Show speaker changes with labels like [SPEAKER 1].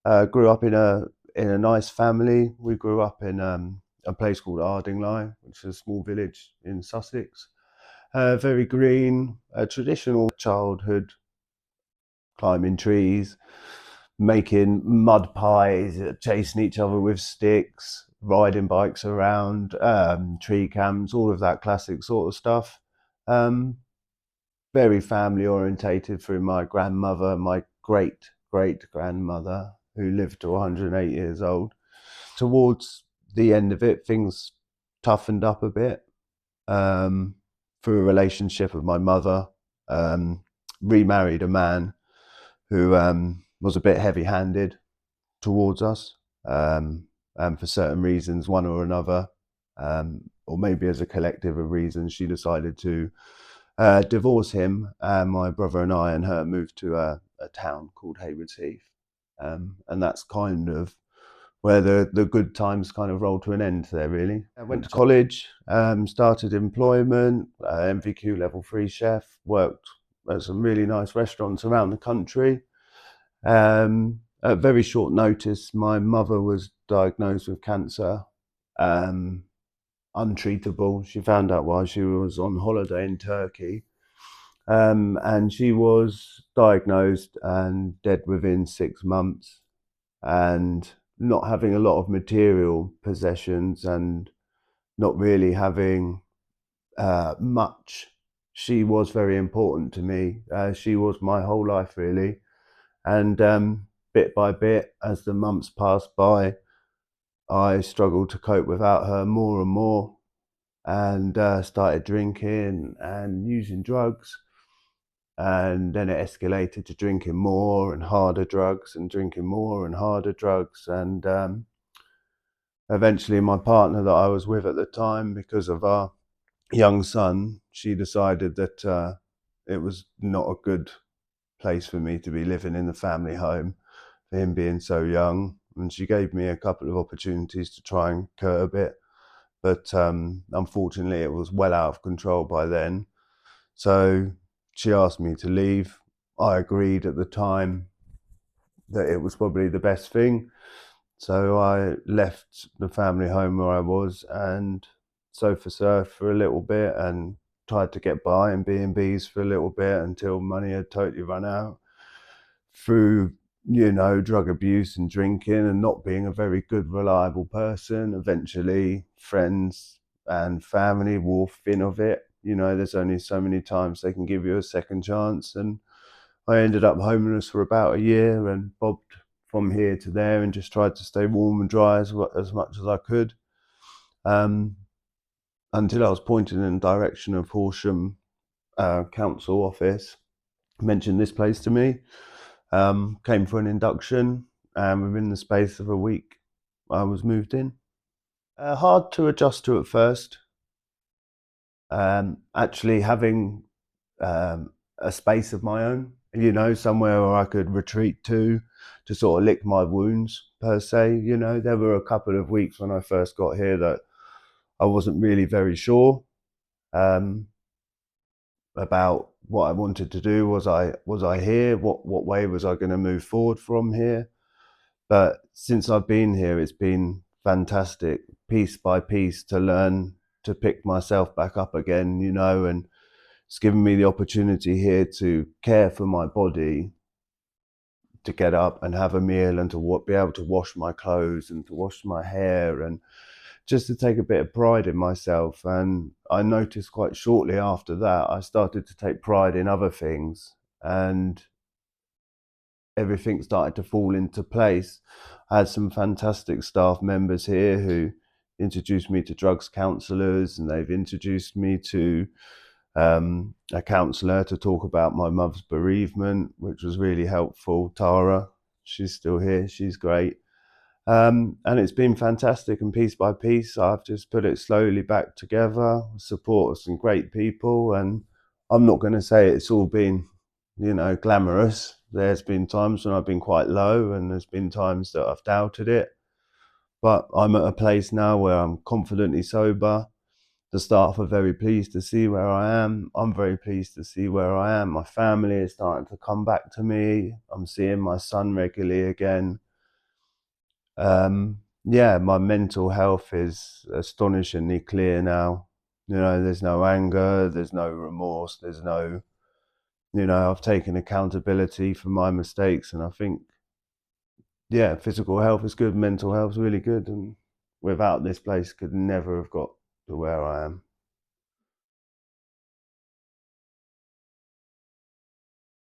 [SPEAKER 1] Grew up in a nice family. We grew up in a place called Ardingly, which is a small village in Sussex. Very green, a traditional childhood, climbing trees, making mud pies, chasing each other with sticks, riding bikes around, tree camps, all of that classic sort of stuff. Um, Very family orientated through my grandmother, my great grandmother, who lived to 108 years old. Towards the end of it, things toughened up a bit, um, through a relationship with my mother. Um, Remarried a man who was a bit heavy-handed towards us, and for certain reasons, one or another, or maybe as a collective of reasons, she decided to divorce him, and my brother and I and her moved to a town called Haywards Heath, and that's kind of where the good times kind of rolled to an end there, really. I went to college, started employment, MVQ level 3 chef, worked at some really nice restaurants around the country. At very short notice, my mother was diagnosed with cancer, um, untreatable. She found out while she was on holiday in Turkey, and she was diagnosed and dead within 6 months. And not having a lot of material possessions and not really having much, she was very important to me. She was my whole life, really. And bit by bit, as the months passed by, I struggled to cope without her more and more, and started drinking and using drugs. And then it escalated to drinking more and harder drugs and drinking more and harder drugs. And eventually, my partner that I was with at the time, because of our young son, she decided that it was not a good place for me to be living in the family home for him being so young. And she gave me a couple of opportunities to try and curb it. But unfortunately, it was well out of control by then. So she asked me to leave. I agreed at the time that it was probably the best thing. So I left the family home where I was and sofa surfed for a little bit and tried to get by in B&Bs for a little bit until money had totally run out, through, drug abuse and drinking and not being a very good, reliable person. Eventually, friends and family wore thin of it. There's only so many times they can give you a second chance. And I ended up homeless for about a year and bobbed from here to there and just tried to stay warm and dry as much as I could, um, until I was pointed in the direction of Horsham council office, mentioned this place to me, came for an induction, and within the space of a week, I was moved in. Hard to adjust to at first. Actually having a space of my own, somewhere where I could retreat to sort of lick my wounds, per se. There were a couple of weeks when I first got here that I wasn't really very sure um, about what I wanted to do. Was I here? What way was I going to move forward from here? But since I've been here, it's been fantastic, piece by piece, to learn to pick myself back up again, and it's given me the opportunity here to care for my body, to get up and have a meal and to be able to wash my clothes and to wash my hair, and just to take a bit of pride in myself. And I noticed quite shortly after that, I started to take pride in other things, and everything started to fall into place. I had some fantastic staff members here who introduced me to drugs counsellors, and they've introduced me to a counsellor to talk about my mother's bereavement, which was really helpful. Tara, she's still here, she's great. And it's been fantastic, and piece by piece, I've just put it slowly back together, support of some great people. And I'm not going to say it's all been, glamorous. There's been times when I've been quite low, and there's been times that I've doubted it. But I'm at a place now where I'm confidently sober. The staff are very pleased to see where I am. I'm very pleased to see where I am. My family is starting to come back to me. I'm seeing my son regularly again. Yeah, my mental health is astonishingly clear now. You know, there's no anger, there's no remorse, there's no, you know, I've taken accountability for my mistakes, and I think, yeah, physical health is good, mental health is really good, and without this place, could never have got to where I am.